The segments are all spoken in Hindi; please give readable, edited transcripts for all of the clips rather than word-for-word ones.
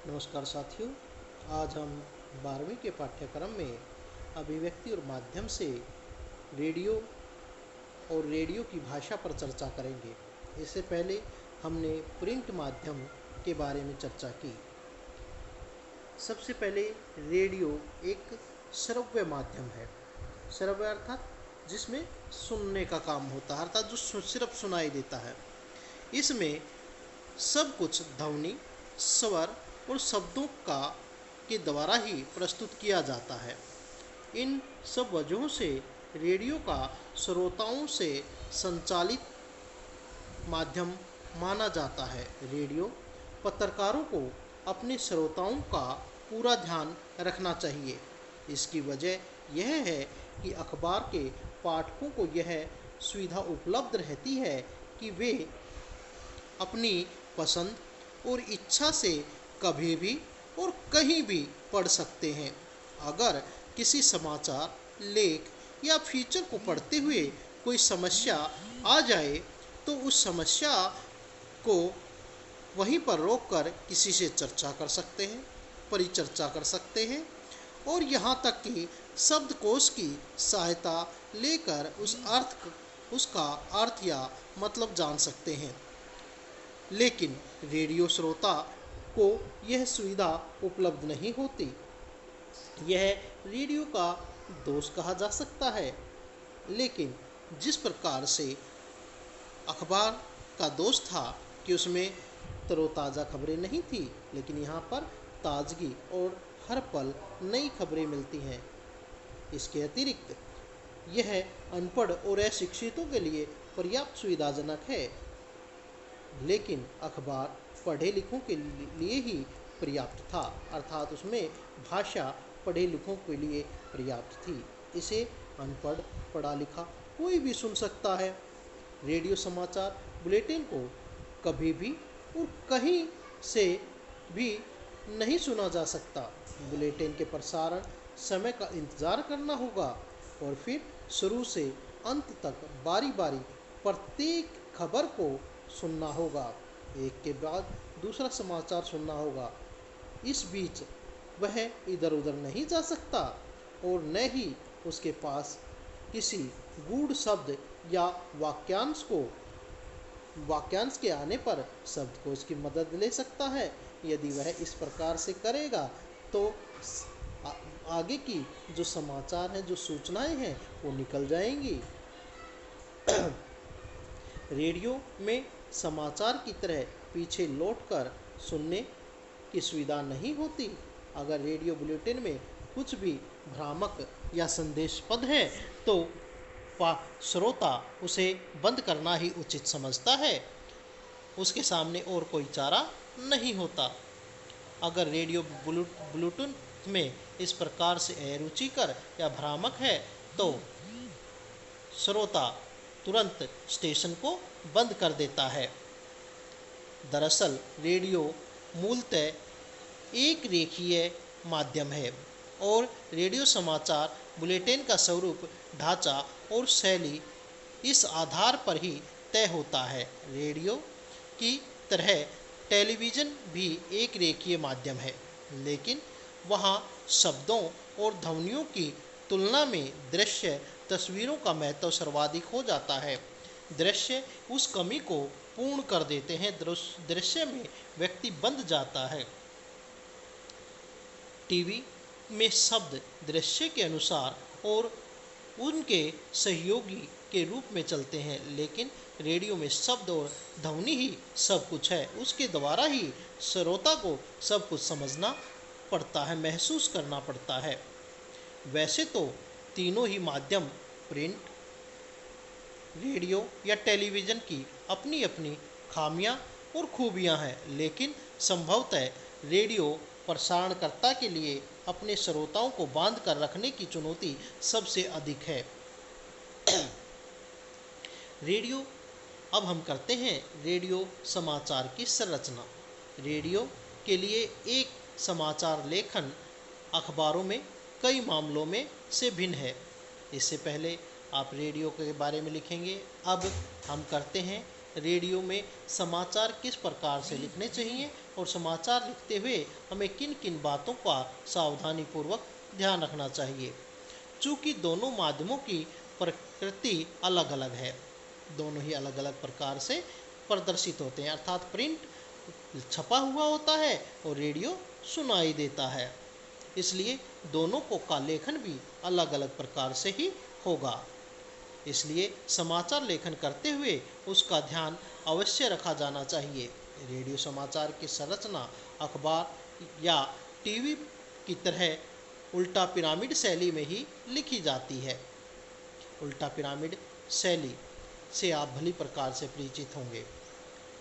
नमस्कार साथियों। आज हम 12वीं के पाठ्यक्रम में अभिव्यक्ति और माध्यम से रेडियो और रेडियो की भाषा पर चर्चा करेंगे। इससे पहले हमने प्रिंट माध्यम के बारे में चर्चा की। सबसे पहले रेडियो एक श्रव्य माध्यम है। श्रव्य अर्थात जिसमें सुनने का काम होता है, अर्थात जो सिर्फ सुनाई देता है। इसमें सब कुछ ध्वनि, स्वर और शब्दों का के द्वारा ही प्रस्तुत किया जाता है। इन सब वजहों से रेडियो का श्रोताओं से संचालित माध्यम माना जाता है। रेडियो पत्रकारों को अपने श्रोताओं का पूरा ध्यान रखना चाहिए। इसकी वजह यह है कि अखबार के पाठकों को यह सुविधा उपलब्ध रहती है कि वे अपनी पसंद और इच्छा से कभी भी और कहीं भी पढ़ सकते हैं। अगर किसी समाचार, लेख या फीचर को पढ़ते हुए कोई समस्या आ जाए तो उस समस्या को वहीं पर रोककर किसी से चर्चा कर सकते हैं, परिचर्चा कर सकते हैं और यहाँ तक कि शब्दकोश की सहायता लेकर उसका अर्थ या मतलब जान सकते हैं। लेकिन रेडियो श्रोता को यह सुविधा उपलब्ध नहीं होती। यह रेडियो का दोष कहा जा सकता है। लेकिन जिस प्रकार से अखबार का दोष था कि उसमें तरोताज़ा खबरें नहीं थी, लेकिन यहाँ पर ताजगी और हर पल नई खबरें मिलती हैं। इसके अतिरिक्त यह अनपढ़ और अशिक्षितों के लिए पर्याप्त सुविधाजनक है। लेकिन अखबार पढ़े लिखों के लिए ही पर्याप्त था, अर्थात उसमें भाषा पढ़े लिखों के लिए पर्याप्त थी। इसे अनपढ़, पढ़ा लिखा कोई भी सुन सकता है। रेडियो समाचार बुलेटिन को कभी भी और कहीं से भी नहीं सुना जा सकता। बुलेटिन के प्रसारण समय का इंतज़ार करना होगा और फिर शुरू से अंत तक बारी बारी प्रत्येक खबर को सुनना होगा। एक के बाद दूसरा समाचार सुनना होगा। इस बीच वह इधर उधर नहीं जा सकता और न ही उसके पास किसी गूढ़ शब्द या वाक्यांश के आने पर शब्दकोश की मदद ले सकता है। यदि वह इस प्रकार से करेगा तो आगे की जो समाचार हैं, जो सूचनाएं हैं, वो निकल जाएंगी। रेडियो में समाचार की तरह पीछे लौटकर सुनने की सुविधा नहीं होती। अगर रेडियो बुलेटिन में कुछ भी भ्रामक या संदेशपद है तो श्रोता उसे बंद करना ही उचित समझता है। उसके सामने और कोई चारा नहीं होता। अगर रेडियो बुलेटिन में इस प्रकार से अरुचिकर या भ्रामक है तो श्रोता तुरंत स्टेशन को बंद कर देता है। दरअसल रेडियो मूलतः एक रेखीय माध्यम है और रेडियो समाचार बुलेटिन का स्वरूप, ढांचा और शैली इस आधार पर ही तय होता है। रेडियो की तरह टेलीविज़न भी एक रेखीय माध्यम है, लेकिन वहाँ शब्दों और ध्वनियों की तुलना में दृश्य तस्वीरों का महत्व सर्वाधिक हो जाता है। दृश्य उस कमी को पूर्ण कर देते हैं। दृश्य में व्यक्ति बंध जाता है। टीवी में शब्द दृश्य के अनुसार और उनके सहयोगी के रूप में चलते हैं, लेकिन रेडियो में शब्द और ध्वनि ही सब कुछ है। उसके द्वारा ही श्रोता को सब कुछ समझना पड़ता है, महसूस करना पड़ता है। वैसे तो तीनों ही माध्यम, प्रिंट, रेडियो या टेलीविज़न की अपनी अपनी खामियां और खूबियां हैं, लेकिन संभवतः रेडियो प्रसारणकर्ता के लिए अपने श्रोताओं को बांध कर रखने की चुनौती सबसे अधिक है। रेडियो अब हम करते हैं रेडियो समाचार की संरचना। रेडियो के लिए एक समाचार लेखन अखबारों में कई मामलों में से भिन्न है। इससे पहले आप रेडियो के बारे में लिखेंगे। अब हम करते हैं रेडियो में समाचार किस प्रकार से लिखने चाहिए और समाचार लिखते हुए हमें किन किन बातों का सावधानीपूर्वक ध्यान रखना चाहिए। चूँकि दोनों माध्यमों की प्रकृति अलग अलग है, दोनों ही अलग अलग प्रकार से प्रदर्शित होते हैं, अर्थात प्रिंट छपा हुआ होता है और रेडियो सुनाई देता है, इसलिए दोनों को का लेखन भी अलग अलग प्रकार से ही होगा। इसलिए समाचार लेखन करते हुए उसका ध्यान अवश्य रखा जाना चाहिए। रेडियो समाचार की संरचना अखबार या टीवी की तरह उल्टा पिरामिड शैली में ही लिखी जाती है। उल्टा पिरामिड शैली से आप भली प्रकार से परिचित होंगे।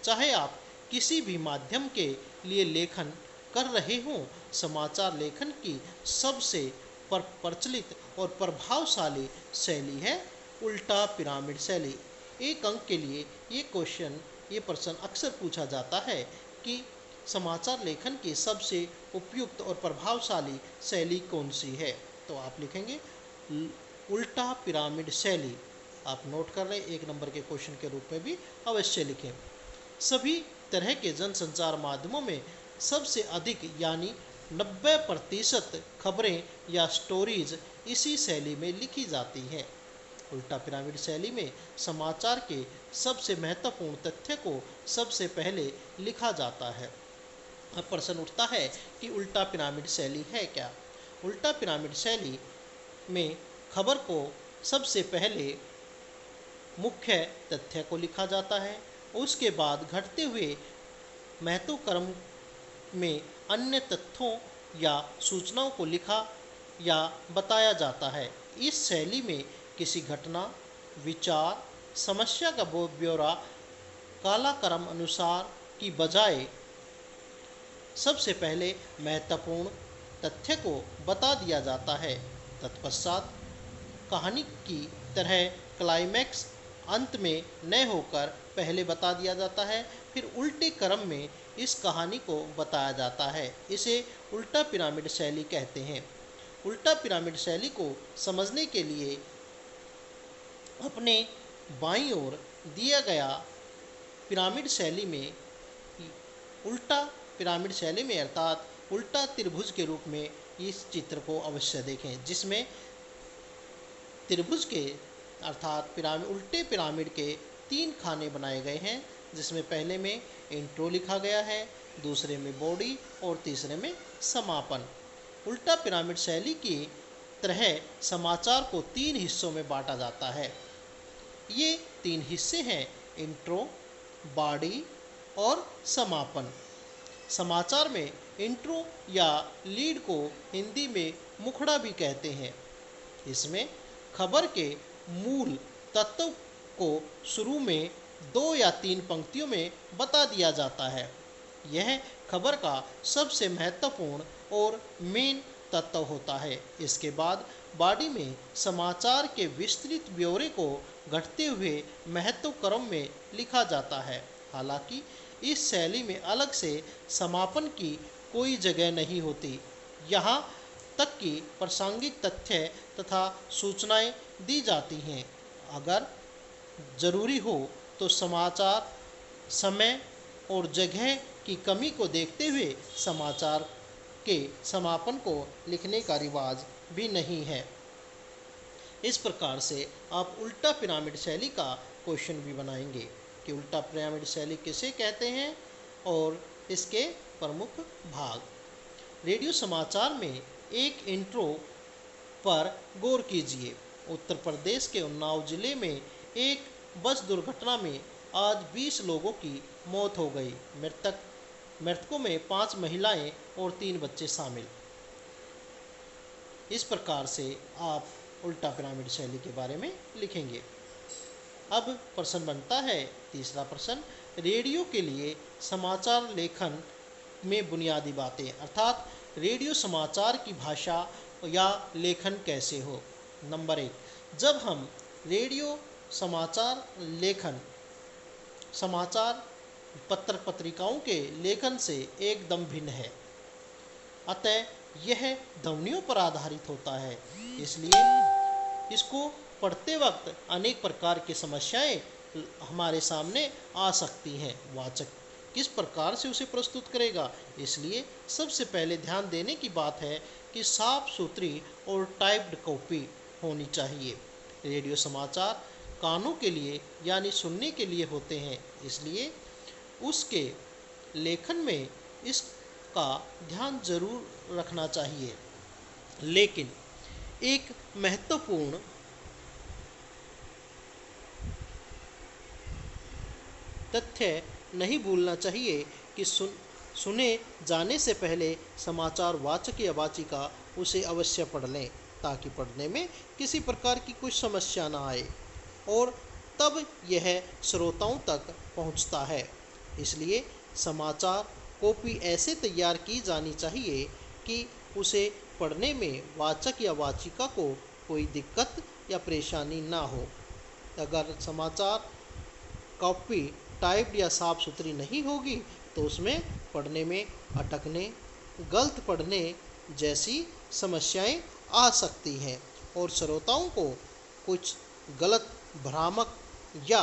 चाहे आप किसी भी माध्यम के लिए लेखन कर रहे हों, समाचार लेखन की सबसे प्रचलित और प्रभावशाली शैली है उल्टा पिरामिड शैली। एक अंक के लिए ये प्रश्न अक्सर पूछा जाता है कि समाचार लेखन की सबसे उपयुक्त और प्रभावशाली शैली कौन सी है, तो आप लिखेंगे उल्टा पिरामिड शैली। आप नोट कर लें, 1 नंबर के क्वेश्चन के रूप में भी अवश्य लिखें। सभी तरह के जनसंचार माध्यमों में सबसे अधिक यानी 90% खबरें या स्टोरीज इसी शैली में लिखी जाती हैं। उल्टा पिरामिड शैली में समाचार के सबसे महत्वपूर्ण तथ्य को सबसे पहले लिखा जाता है। अब प्रश्न उठता है कि उल्टा पिरामिड शैली है क्या। उल्टा पिरामिड शैली में खबर को सबसे पहले मुख्य तथ्य को लिखा जाता है, उसके बाद घटते हुए महत्वक्रम में अन्य तथ्यों या सूचनाओं को लिखा या बताया जाता है। इस शैली में किसी घटना, विचार, समस्या का ब्यौरा कालाक्रम अनुसार की बजाय सबसे पहले महत्वपूर्ण तथ्य को बता दिया जाता है। तत्पश्चात कहानी की तरह क्लाइमैक्स अंत में न होकर पहले बता दिया जाता है, फिर उल्टे क्रम में इस कहानी को बताया जाता है। इसे उल्टा पिरामिड शैली कहते हैं। उल्टा पिरामिड शैली को समझने के लिए अपने बाईं ओर दिया गया पिरामिड शैली में उल्टा पिरामिड शैली में अर्थात उल्टा त्रिभुज के रूप में इस चित्र को अवश्य देखें, जिसमें त्रिभुज के अर्थात उल्टे पिरामिड के 3 खाने बनाए गए हैं, जिसमें पहले में इंट्रो लिखा गया है, दूसरे में बॉडी और तीसरे में समापन। उल्टा पिरामिड शैली की तरह समाचार को 3 हिस्सों में बांटा जाता है। ये 3 हिस्से हैं इंट्रो, बॉडी और समापन। समाचार में इंट्रो या लीड को हिंदी में मुखड़ा भी कहते हैं। इसमें खबर के मूल तत्व को शुरू में 2 या 3 पंक्तियों में बता दिया जाता है। यह खबर का सबसे महत्वपूर्ण और मेन तत्व होता है। इसके बाद बॉडी में समाचार के विस्तृत ब्यौरे को घटते हुए महत्वक्रम में लिखा जाता है। हालांकि इस शैली में अलग से समापन की कोई जगह नहीं होती, यहाँ तक कि प्रासंगिक तथ्य तथा सूचनाएं दी जाती हैं। अगर जरूरी हो तो समाचार समय और जगह की कमी को देखते हुए समाचार के समापन को लिखने का रिवाज भी नहीं है। इस प्रकार से आप उल्टा पिरामिड शैली का क्वेश्चन भी बनाएंगे कि उल्टा पिरामिड शैली किसे कहते हैं और इसके प्रमुख भाग। रेडियो समाचार में एक इंट्रो पर गौर कीजिए। उत्तर प्रदेश के उन्नाव जिले में एक बस दुर्घटना में आज 20 लोगों की मौत हो गई। मृतकों में 5 महिलाएं और 3 बच्चे शामिल। इस प्रकार से आप उल्टा पिरामिड शैली के बारे में लिखेंगे। अब प्रश्न बनता है तीसरा प्रश्न, रेडियो के लिए समाचार लेखन में बुनियादी बातें, अर्थात रेडियो समाचार की भाषा या लेखन कैसे हो। नंबर 1, जब हम रेडियो समाचार लेखन समाचार पत्र पत्रिकाओं के लेखन से एकदम भिन्न है, अतः यह ध्वनियों पर आधारित होता है, इसलिए इसको पढ़ते वक्त अनेक प्रकार की समस्याएं हमारे सामने आ सकती हैं। वाचक किस प्रकार से उसे प्रस्तुत करेगा, इसलिए सबसे पहले ध्यान देने की बात है कि साफ सुथरी और टाइप्ड कॉपी होनी चाहिए। रेडियो समाचार कानों के लिए यानी सुनने के लिए होते हैं, इसलिए उसके लेखन में इसका ध्यान जरूर रखना चाहिए। लेकिन एक महत्वपूर्ण तथ्य नहीं भूलना चाहिए कि सुने जाने से पहले समाचार वाचक या वाचिका उसे अवश्य पढ़ लें, ताकि पढ़ने में किसी प्रकार की कोई समस्या ना आए और तब यह श्रोताओं तक पहुंचता है। इसलिए समाचार कॉपी ऐसे तैयार की जानी चाहिए कि उसे पढ़ने में वाचक या वाचिका को कोई दिक्कत या परेशानी ना हो। अगर समाचार कॉपी टाइप्ड या साफ सुथरी नहीं होगी तो उसमें पढ़ने में अटकने, गलत पढ़ने जैसी समस्याएं आ सकती हैं और श्रोताओं को कुछ गलत, भ्रामक या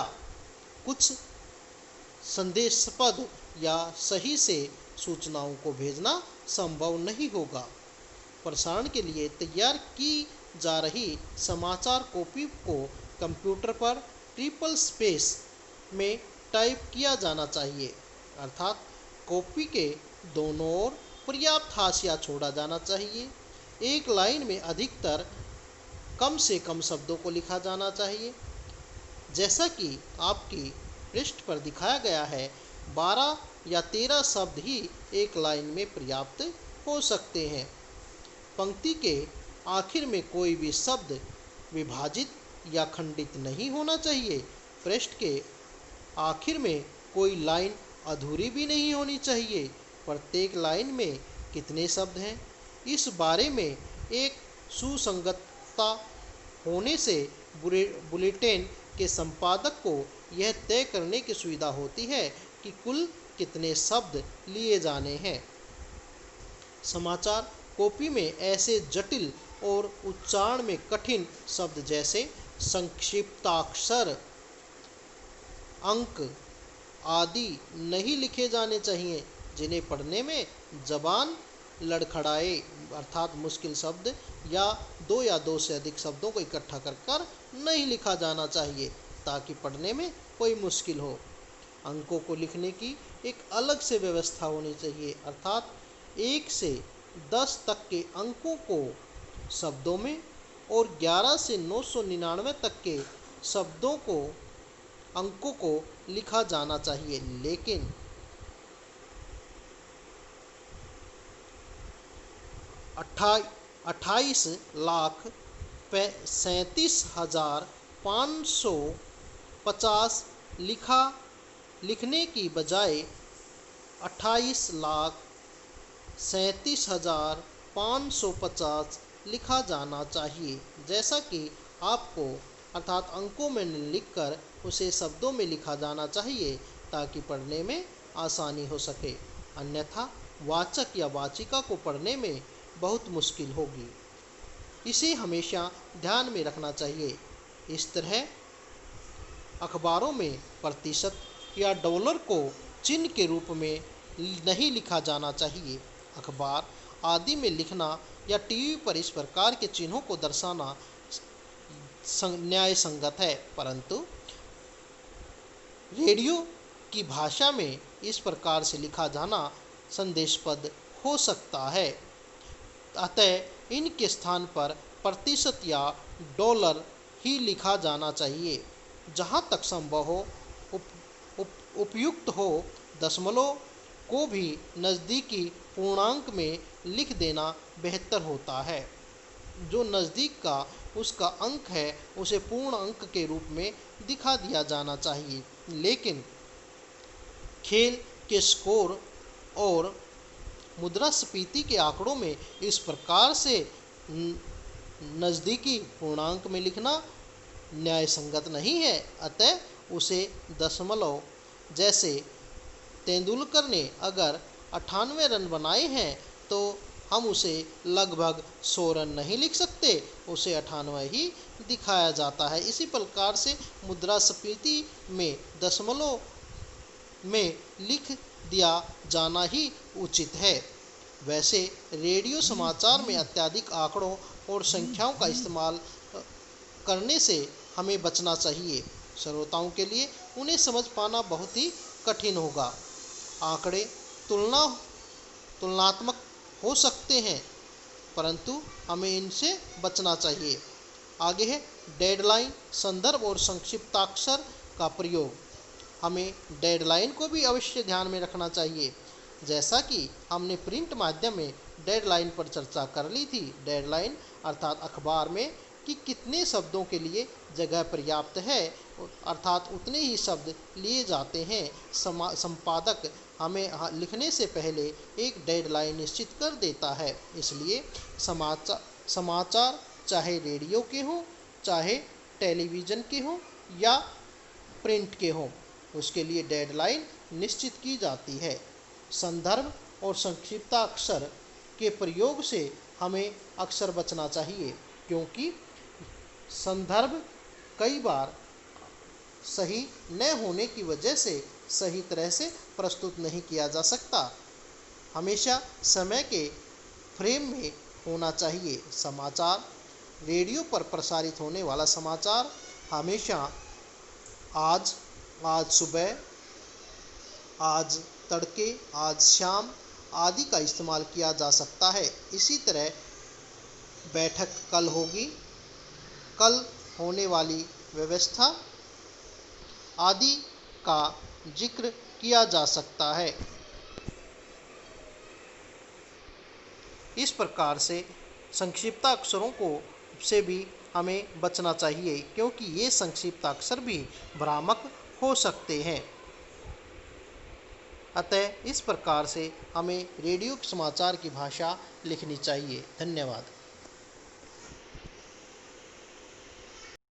कुछ संदेशपद या सही से सूचनाओं को भेजना संभव नहीं होगा। प्रसारण के लिए तैयार की जा रही समाचार कॉपी को कंप्यूटर पर ट्रिपल स्पेस में टाइप किया जाना चाहिए, अर्थात कॉपी के दोनों ओर पर्याप्त हाशिया छोड़ा जाना चाहिए। एक लाइन में अधिकतर कम से कम शब्दों को लिखा जाना चाहिए। जैसा कि आपकी पृष्ठ पर दिखाया गया है, 12 या 13 शब्द ही एक लाइन में पर्याप्त हो सकते हैं। पंक्ति के आखिर में कोई भी शब्द विभाजित या खंडित नहीं होना चाहिए। पृष्ठ के आखिर में कोई लाइन अधूरी भी नहीं होनी चाहिए। प्रत्येक लाइन में कितने शब्द हैं, इस बारे में एक सुसंगतता होने से बुलेटिन के संपादक को यह तय करने की सुविधा होती है कि कुल कितने शब्द लिए जाने हैं। समाचार कॉपी में ऐसे जटिल और उच्चारण में कठिन शब्द जैसे संक्षिप्ताक्षर, अंक आदि नहीं लिखे जाने चाहिए, जिन्हें पढ़ने में जबान लड़खड़ाए, अर्थात मुश्किल शब्द या दो से अधिक शब्दों को इकट्ठा कर नहीं लिखा जाना चाहिए ताकि पढ़ने में कोई मुश्किल हो। अंकों को लिखने की एक अलग से व्यवस्था होनी चाहिए, अर्थात 1 से 10 तक के अंकों को शब्दों में और 11 से 999 तक के शब्दों को अंकों को लिखा जाना चाहिए। लेकिन 28,37,550 लिखने की बजाय 28,37,550 लिखा जाना चाहिए। जैसा कि आपको अर्थात अंकों में लिखकर उसे शब्दों में लिखा जाना चाहिए ताकि पढ़ने में आसानी हो सके, अन्यथा वाचक या वाचिका को पढ़ने में बहुत मुश्किल होगी। इसे हमेशा ध्यान में रखना चाहिए। इस तरह अखबारों में प्रतिशत या डॉलर को चिन्ह के रूप में नहीं लिखा जाना चाहिए। अखबार आदि में लिखना या टीवी पर इस प्रकार के चिन्हों को दर्शाना न्याय संगत है, परंतु रेडियो की भाषा में इस प्रकार से लिखा जाना संदेशपद हो सकता है। अतः इनके स्थान पर प्रतिशत या डॉलर ही लिखा जाना चाहिए। जहाँ तक संभव हो उपयुक्त हो दशमलव को भी नज़दीकी पूर्णांक में लिख देना बेहतर होता है। जो नज़दीक का उसका अंक है उसे पूर्ण अंक के रूप में दिखा दिया जाना चाहिए। लेकिन खेल के स्कोर और मुद्रास्फीति के आंकड़ों में इस प्रकार से नज़दीकी पूर्णांक में लिखना न्याय संगत नहीं है। अतः उसे दशमलव, जैसे तेंदुलकर ने अगर 98 रन बनाए हैं तो हम उसे लगभग 100 रन नहीं लिख सकते, उसे 98 ही दिखाया जाता है। इसी प्रकार से मुद्रास्फीति में दशमलव में लिख दिया जाना ही उचित है। वैसे रेडियो समाचार में अत्यधिक आंकड़ों और संख्याओं का इस्तेमाल करने से हमें बचना चाहिए। श्रोताओं के लिए उन्हें समझ पाना बहुत ही कठिन होगा। आंकड़े तुलनात्मक हो सकते हैं, परंतु हमें इनसे बचना चाहिए। आगे है डेडलाइन, संदर्भ और संक्षिप्ताक्षर का प्रयोग। हमें डेडलाइन को भी अवश्य ध्यान में रखना चाहिए। जैसा कि हमने प्रिंट माध्यम में डेडलाइन पर चर्चा कर ली थी। डेडलाइन अर्थात अखबार में कि कितने शब्दों के लिए जगह पर्याप्त है, अर्थात उतने ही शब्द लिए जाते हैं। संपादक हमें लिखने से पहले एक डेडलाइन निश्चित कर देता है। इसलिए समाचार चाहे रेडियो के हों, चाहे टेलीविज़न के हों या प्रिंट के हों, उसके लिए डेडलाइन निश्चित की जाती है। संदर्भ और संक्षिप्ताक्षर के प्रयोग से हमें अक्सर बचना चाहिए, क्योंकि संदर्भ कई बार सही न होने की वजह से सही तरह से प्रस्तुत नहीं किया जा सकता। हमेशा समय के फ्रेम में होना चाहिए। समाचार, रेडियो पर प्रसारित होने वाला समाचार हमेशा आज सुबह, आज तड़के, आज शाम आदि का इस्तेमाल किया जा सकता है। इसी तरह बैठक कल होगी, कल होने वाली व्यवस्था आदि का जिक्र किया जा सकता है। इस प्रकार से संक्षिप्ताक्षरों से भी हमें बचना चाहिए, क्योंकि ये संक्षिप्ताक्षर भी भ्रामक हो सकते हैं। अतः इस प्रकार से हमें रेडियो समाचार की भाषा लिखनी चाहिए। धन्यवाद।